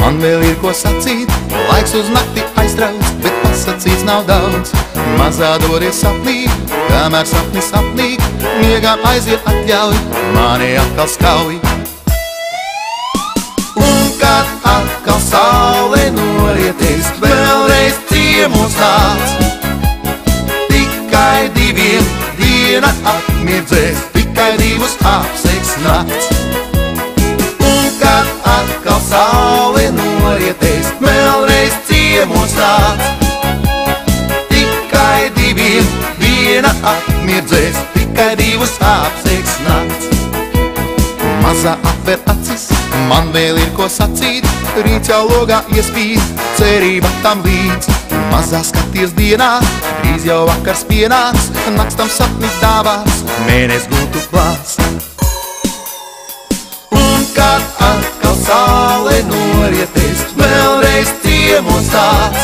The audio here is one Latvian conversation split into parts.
Man vēl ir ko sacīt, laiks uz nakti aiztrauc, bet pasacīts nav daudz. Mazā dodies sapnī, kamēr sapni sapnī, miegā aiziet atļauj, mani atkal skauj. Un kad atkal saule norieties, vēlreiz ciemos nāc. Tikai diviem diena atmirdzēs, tikai divus apseiks nakts. Un kad atkal saule norieties, vēlreiz ciemos nāc. Tikai diviem diena atmirdzēs, tikai divus apseiks nakts. Mazā atver acis, man vēl ir ko sacīt, rīts jau logā iespīd, cerība tam līdz. Mazā skaties dienā, drīz jau vakars pienāks, nakts tam sapnis dāvās, mēnes gultu klās. Un kad atkal saule norieties, vēlreiz ciemos nāc.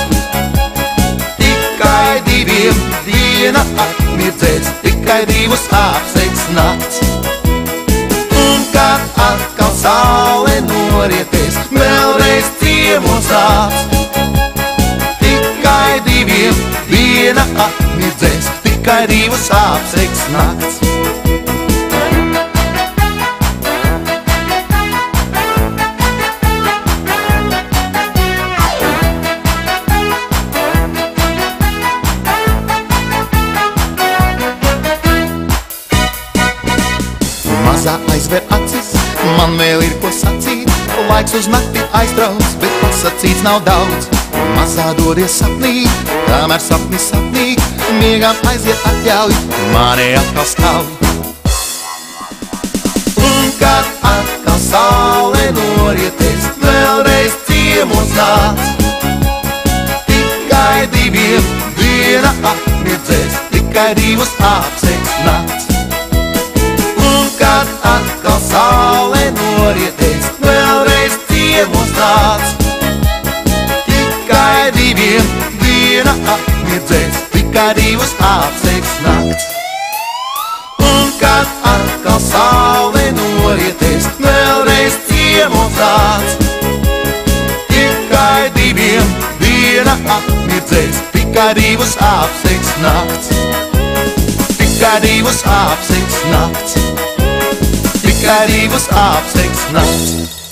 Tikai diviem diena atmirdzēs, tikai divus apseiks nakts. Un kad atkal saule norieties, vēlreiz ciemos nāc. Tikai diviem diena atmirdzēs, tikai divus apseiks nakts. Mazā aizver acis, man vēl ir ko sacīt, laiks uz nakti aiztrauc, bet pasacīts nav daudz. Mazā dodies sapnī, kamēr sapni sapnī, miegām aiziet atļauj, mani atkal skauj. Un kad atkal saule norieties, vēlreiz ciemos nāc. Tikai diviem diena atmirdzēs, tikai divus apseiks nakts. Un kad atkal saule norieties, vēlreiz ciemos nāc. Tikai diviem diena atmirdzēs, tikai divus apseiks nakts. Un kad atkal saule norieties, vēlreiz ciemos nāc. Tikai diviem diena atmirdzēs, tikai divus apseiks nakts. Tikai divus apseiks nakts. Tikai divus apseiks nakts.